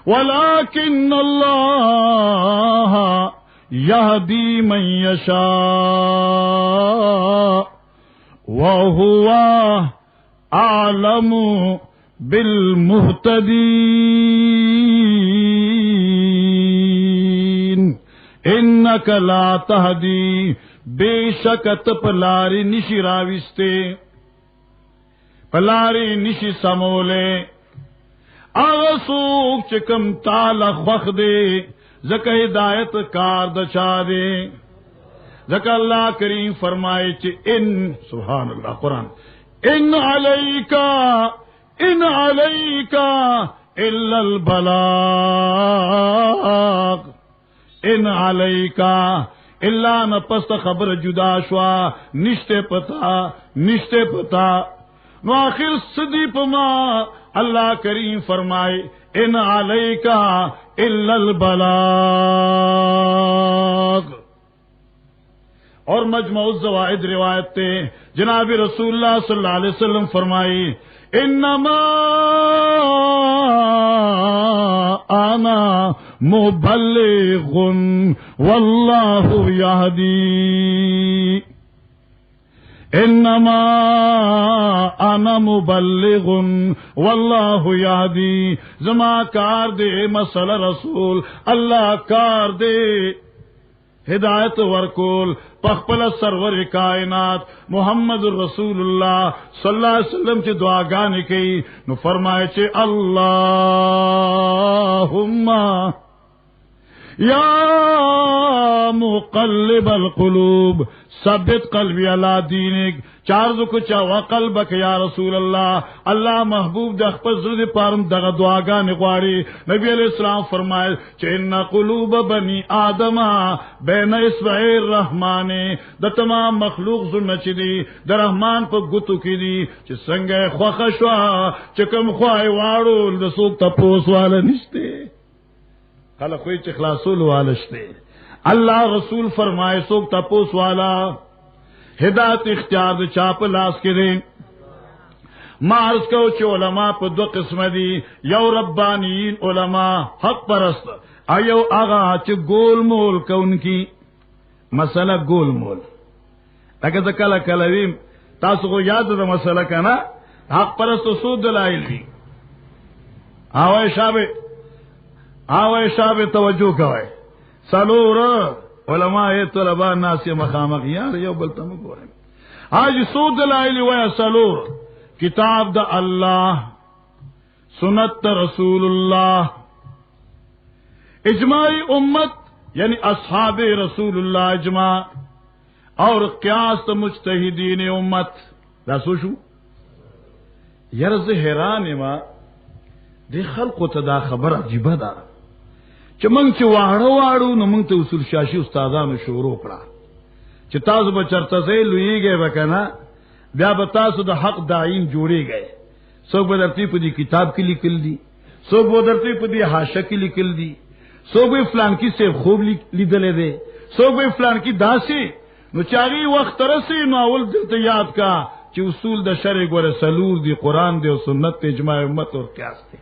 ولكن الله يهدي من يشاء وهو اعلم بالمهتدين انك لا تهدي بشکت پلاری نشی راوستے پلاری نشی سمولے اغسوک چکم تالا خوخ دے زکا ہدایت کار دچا دے زکا اللہ کریم فرمائے چے ان سبحان اللہ قرآن ان علیکا الا البلاغ ان علیکا الا نپست خبر جدا شوا نشتے پتا نو آخر صدی پما اللہ کریم فرمائے ان علیکا الا البلاغ. اور مجمع الزوائد روایت تے جناب رسول اللہ صلی اللہ علیہ وسلم فرمائی انما انا مبلغ واللہ یہدی. انما انا مبلغ واللہ یہدی. زما کار دے مسئلہ رسول اللہ کار دے ہدایت ورکول پخپل سرور کائنات محمد رسول اللہ صلی اللہ علیہ وسلم چی دعاگانی کی نو فرمائے چی اللہم یا مقلب القلوب ثبت قلبی علی دینک. چارزو کچا وقلبک یا رسول اللہ. اللہ محبوب د خپل زړه پارم دغه دعاګانې غواړي. نبی علیہ السلام فرمایل چې ان قلوب بنی آدم بین اصبعی الرحمن. د تمام مخلوق زړه چې دي د رحمان په ګوتو کې دي چې څنګه خوښه شو چې کوم خوای واړو د څوک تپوس والا نشته خلک وایي چې خلاصول والا شته. اللہ رسول فرمائے سوک تپوس والا ہدایت اختیار دے چاپ لاس کے دے. مارس کو چھ علماء پا دو قسم دی یو ربانیین علماء حق پرست ایو آغا چھ گول مول کون کی مسئلہ گول مول لیکن کلا کلویم تاسو کو یاد دا مسئلہ کنا حق پرست سود دلائل دی آوائے شابے توجہ کوئے سلور علماء طلباء ناس مخامخ یار یو بلتا مگورم آج سود دلائل ویا سلور کتاب دا اللہ سنت دا رسول اللہ اجماعی امت یعنی اصحاب رسول اللہ اجماع اور قیاس دا مجتہدین امت دا سوشو یرز حیران ما دی خلق تا دا خبر عجیبہ دا چې مونږ چې واړو نو مونږ ته اصول شاشي استادانو شروع کړه چې تاسو به چرته ځای لویږئ وکنه بیا به تاسو د حق داعین جوړیږئ. څوک به درته په دې کتاب کې لیکل دي، څوک به درته په دې حاشیه کې لیکل دي، څوک به فلان کې سے خوب لیدلې ده، څوک به فلان کې داسي. نو چاري وخت ترسي نو اول دلته یاد کا چې اصول د شرع ګوره سلور دي، قران دی او سنت اجماع امت او قیاس دی.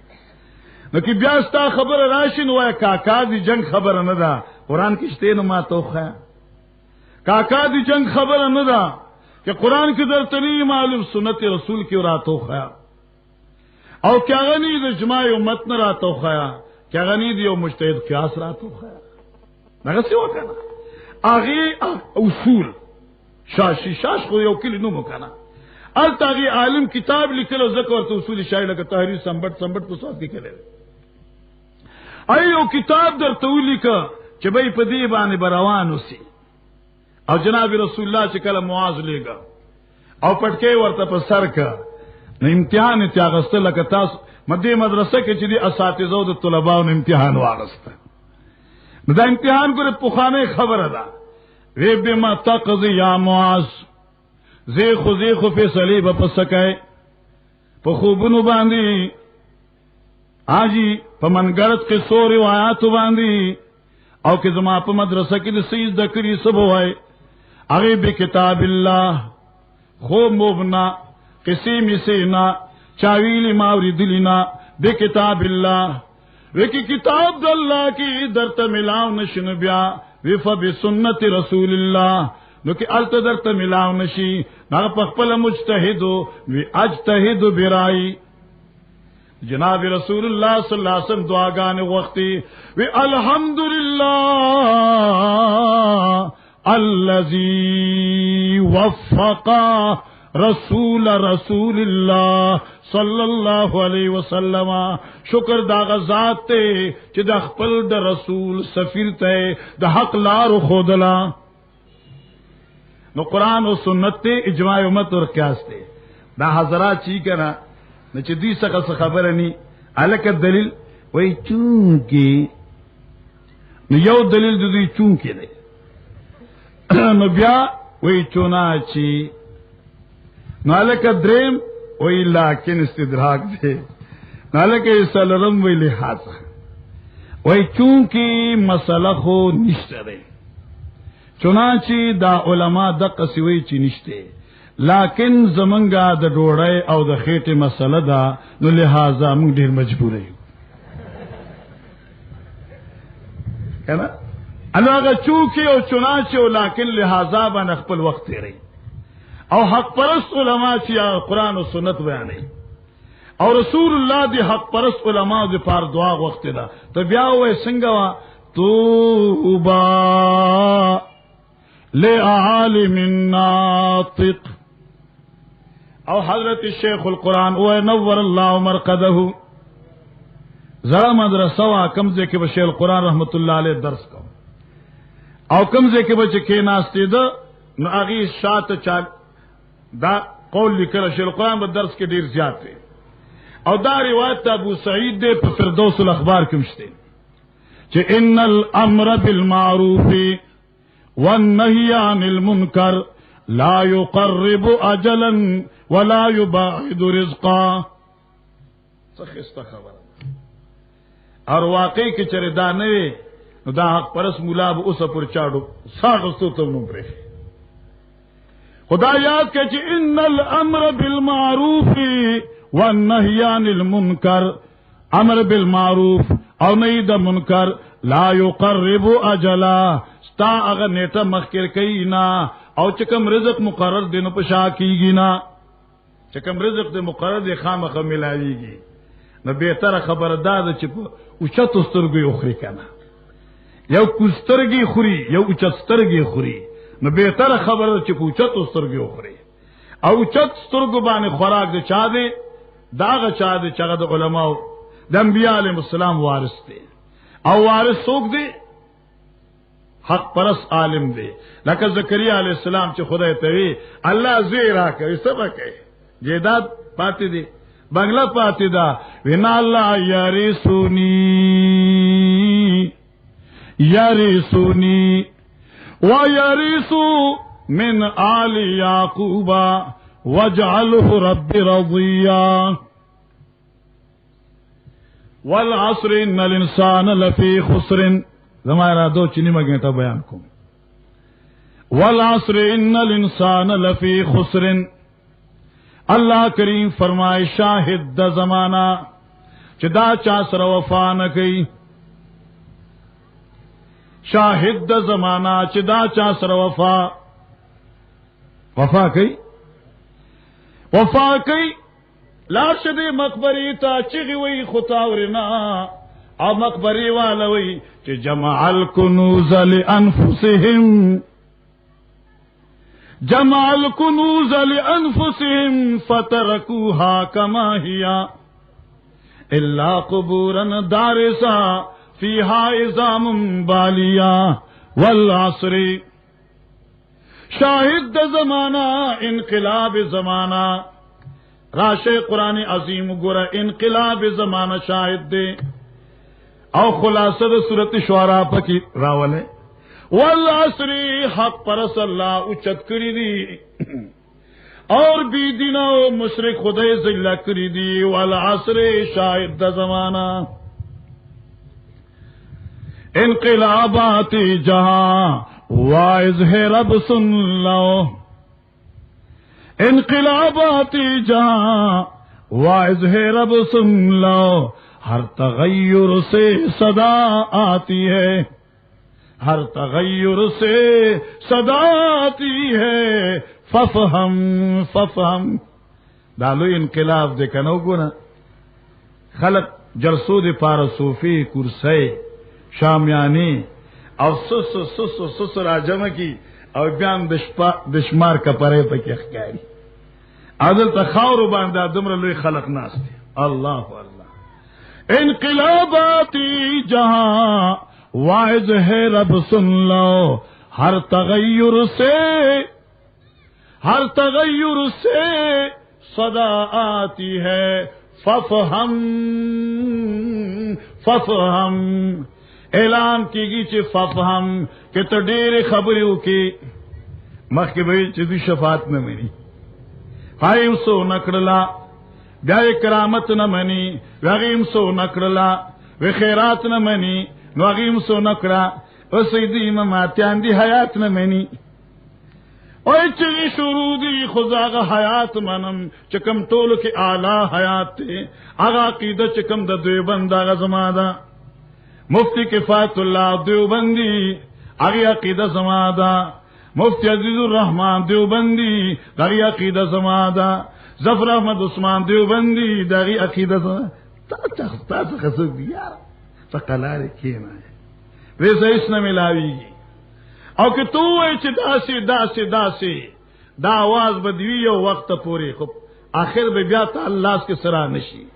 نو کی بیا ستا خبر راشن وای کاکا دی جنگ خبر نه ده قران کې شته نو ما توخه کاکا دی جنگ خبر نه ده کہ قران کی درته نه معلوم سنت رسول کی راتوخه او کیا غنی د اجماع امت نه راتوخه کیا غنی دی او مجتهد قیاس راتوخه هغه څه وکنه اغه اصول شاش خو یو کلی نو مکنه التاغي عالم کتاب لیکلو ذکر تو اصول شای لکه تحریر سمبٹ په صوت کې کړي ایو کتاب در تولی کا چې به په دې باندې بروان وسی او جناب رسول الله چې کله معاذ لګا او پټکي ورته په سر کا نو امتحان ته اغسطل لکه تاسو مدې مدرسه کې چې دي اساتذه او طلباو نو امتحان واغسته نو دا امتحان ګره په خانه خبره ده وی بما تقضي یا معاذ زیخو فیصلی با پسکای پا خوبنو باندی آجی پا منگرد کے سو روایاتو باندی او که زما پا مدرسہ کی دسیز دکری سبوائی اغی بی کتاب اللہ خوب مبنا قسیم سینا چاویلی ماوری دلینا بی کتاب اللہ ویکی کتاب دا اللہ کی درتا ملاو نشن بیا ویفا بی سنت رسول اللہ نو کہ التدرت ملاو نشی نا پخپل مجتہدو وی اجتہدو برائی. جناب رسول اللہ صلی اللہ علیہ وسلم دعاگان وقتی وی الحمدللہ الذی وفقا رسول اللہ صلی اللہ علیہ وسلم. شکر دا غزات تے چی دا خپل دا رسول سفیر تے دا حق لار خودلا. نو قرآن و سنت تے اجماع امت اور قیاس تے دا حضرات چی کنا نو چی دی سکا خبر نی الک دلیل وای چونکی نو یو دلیل د دوی چونکی دی نو بیا وای چوناچی نو الک دریم وای لیکن استدراک دی نو الک سلرم وای لحاظ وای چونکی مسئلہ خو نشته دی چنانچہ دا علماء دقه سوی چی نشته لیکن زمنګا د ډوړی او د خېټې مسله ده نو لہذا موږ ډیر مجبور یو کنه هغه چونکی او چنانچہ او لیکن لہذا باندې خپل وخت تیری او حق پرست علماء چې قرآن او سنت بیانوي او رسول الله دی حق پرست علماء دی پار دعا وخت ده ته بیا وې څنګه وا توبا لعالم ناطق او حضرت شیخ القرآن او نور الله مرقده زړه مدرسه وا کمزه کې بشیخ القرآن رحمت الله علیه درس کو او کمزه کې بچ کې ناشته ده نو اغي شاته چا دا قول لیکل شیخ القرآن په درس کې ډیر زیات دی او دا روایت ابو سعید دے په فردوس الاخبار کې مشته چې ان الامر بالمعروف والنهي عن المنكر لا يقرب اجلا ولا يبعد رزقا څه خبره اور واقعي کې چر دا نه وي نو دا حق پرس مولا به اوسه پر چاړو ساغستو ته نو پرې خدا یاد کې چې ان الامر بالمعروف والنهي عن المنكر امر بالمعروف او نهي د منکر لا يقرب اجلا ستا اگر نیټه مخکر کینا او چکم رزق مقرر دینو پشا کیږي نا چکم رزق دې مقرر دې خامخه ملاويږي نو به تر خبردار چې او چت سترګي اخري کنه یو کوسترګي خوري یو چت سترګي خوري نو به تر خبر چې او چت سترګي اخري او چت سترګو باندې خوراک دې چا دې داغه چا دې چغه د علماء د انبیاء علیهم السلام وارث دي او وارث څوک دي حق پرس عالم دی لکه زکریا علیہ السلام چې خدای ته وی الله زیرا کوي سبا کوي جیداد پاتې دی بنگلا پاتې دا وینا الله یارثونی و یارثو من آل یعقوب واجعله رب رضیا والعصر ان الانسان لفی خسر زمارا دو چنی مگنٹا بیان کو والعصر ان الانسان لفی خسر اللہ کریم فرمائے شاہد دا زمانہ چدا چا سر وفا نہ کئی شاہد دا زمانہ چدا چا سر وفا کئی لارشد مقبری تا چغی وی خطاورنا او مقبری والوی چې جمع الکنوز لانفسهم فترکوها کما هي الا قبورا دارسا فيها عظام بالیا والعصر شاہد دا زمانہ انقلاب زمانہ راشے قرآن عظیم گورا انقلاب زمانہ شاہد دے او خلاصہ دا سورت شعراء پکی راولے والعصر حق پرس اللہ اچت کری دی اور بی دینا مشرک خدای ذلہ کری دی والعصر شاہد دا زمانہ انقلابات جہاں وائز ہے رب سن لو انقلابات جہاں وائز ہے رب سن لو ہر تغیر سے صدا آتی ہے ہر تغیر سے صدا آتی ہے ففہم دالو انقلاب دے کنو گنا خلق جلسو دے پارا صوفی کرسی شامیانی او سس راجم کی او بیان دشمار کپرے پکی اخکاری عدل تخاور باندہ دمر لوی خلق ناس دی اللہ اللہ انقلاباتی جہاں واعظ ہے رب سن لو ہر تغیر سے صدا آتی ہے फफहम फफहम اعلان کیږي چې ففهم کې ته ډېرې خبرې وکې مخکې به چې د شفاعت نه مني هاي وسو نکړلا بیا کرامت نه مني هغه وسو نکړلا و خیرات نه مني نو هغه وسو نکړه او سیدی اماماتیان دی حیات نه مني او چې شروع دي خداغه حیات منم چې کوم ټولو کې اعلی حیات دی هغه عقیده چې کوم د دوی بندا زماده مفتی کفایت الله دیوبندی هغه عقیده زماده مفتی عزیز الرحمن دیوبندی هغه عقیده زماده ظفر احمد عثمان دیوبندی هغه عقیده تاسو خصو بیا فقلار کینا ویسه هیڅ نه ملاویږي او که تو وای چې داسې دا आवाज بدوی یو وخت پورې خو اخر به بیا ته الله کې سره نشي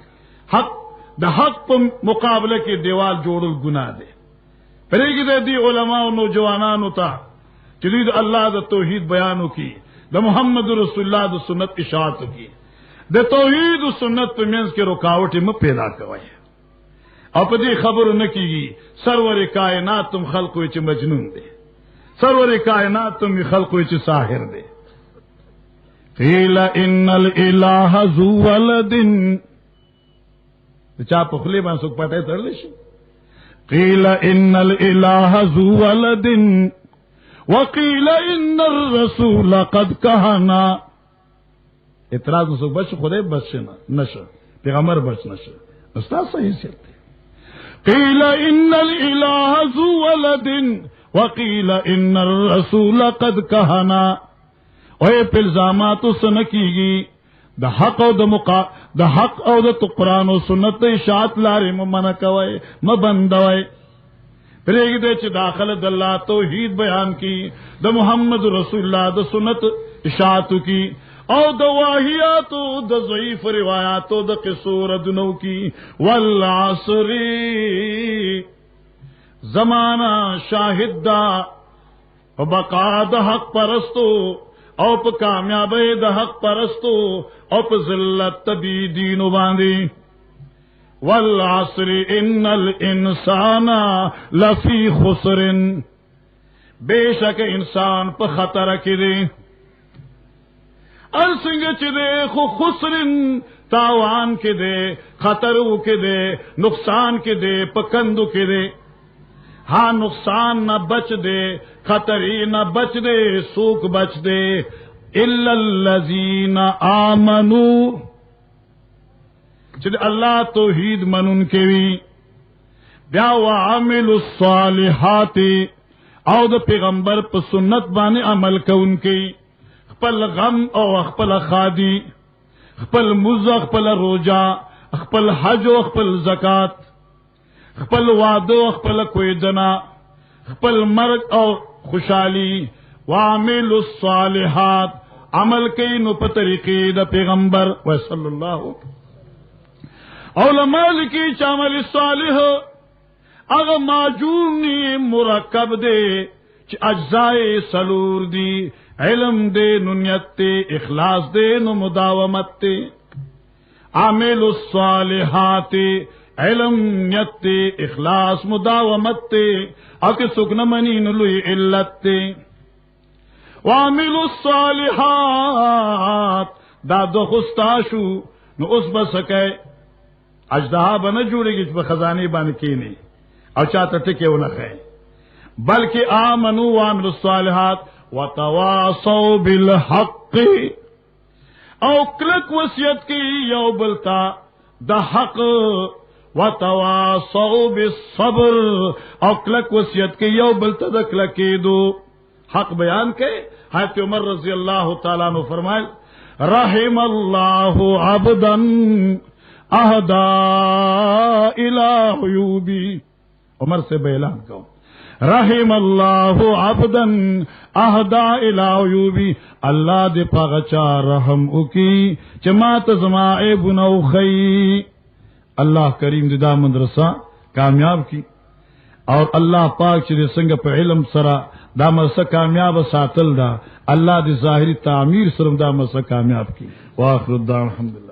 حق د حق په مقابله کې دیوال جوړل ګناه ده پرېږي د دې علما او نوجوانانو ته چې دوی د الله د توحید بیانو کی د محمد رسول الله د سنت اشاعت کی د توحید او سنت په منځ کې رکاوټ م پیدا کوي او په دې خبرو نه کیږي سرور کائنات تم خلق وي چې مجنون دي سرور کائنات تم خلق وي چې ساحر دي قیل ان الاله ذو ولد چا په خلی باندې څوک پټه تړل شي قیل ان الاله ذو ولد وقیل ان الرسول قد كهنا اعتراض څوک بچ خدای بچ نشه پیغمبر بچ نشه استاد صحیح سیته قیل ان الاله ذو ولد وقیل ان الرسول قد كهنا او په الزامات سنکیږي د حق او د قرآن او سنت اشاعت لارې ممنه کوي مبندوي پرېږدي چې داخله د الله توحید بیان کی د محمد رسول الله د سنت اشاعت کی او د واهیات او د ضعیف روایت او د قصور دنو کی والعصر زمانہ شاهد دا او بقا د حق پرستو او په کامیابی د حق پرستو او په ذلت تبی دینو باندې والعصر ان الانسان لفی خسر بیشک انسان په خطر کې دی ارسنګ چې دی خو خسرن تاوان کې دی خطر کې دی نقصان کې دی پکندو کې دی ہاں نقصان نہ بچ دے خطری نہ بچ دے سوک بچ دے الا الذین آمنوا چل اللہ توحید منن کے وی بیا وعملوا الصالحات او د پیغمبر په سنت باندې عمل کوونکی خپل غم او خپل خادي خپل مزه خپل روزه خپل حج او خپل زکات خپل وعدو خپل کویدنا خپل مرگ او خوشحالی وعمل الصالحات عمل کئی نو په طریقې د پیغمبر صلی الله علماء لکی چې عمل صالح هغه ماجونی مرکب دی چې اجزاء سلور دی علم دی نو نیت دی اخلاص دی نو مداومت دی عمل الصالحات علم نیت اخلاص مداومت اکه سکن منی نلوی علت وعملوا الصالحات دا دو خستاشو نو اس بسکے اجدہا بنا جوڑے گی چپا خزانے بان کینی او چاہتا ٹکے ونخے بلکہ آمنوا وعملوا الصالحات وتواصوا بالحق او کلک وصیت کی یو بلتا دا حق وتواصوا بالصبر او کلک وصیت کی یو بلتا دا کلکی دو حق بیان کے حضرت عمر رضی اللہ تعالیٰ عنہ فرمائے رحم اللہ عبدا اہدا الى عیوبی عمر سے بے اعلان کہوں رحم اللہ عبدا اہدا الى عیوبی اللہ دے پاغچا رحم اکی چمات زمائے بنو خی اللہ کریم دا مدرسہ کامیاب کی اور اللہ پاک چرے سنگ پہ علم سرا دا مرسا کامیاب ساتل دا اللہ دی ظاہری تعمیر سرم دا مرسا کامیاب کی واخر الدعوان الحمدللہ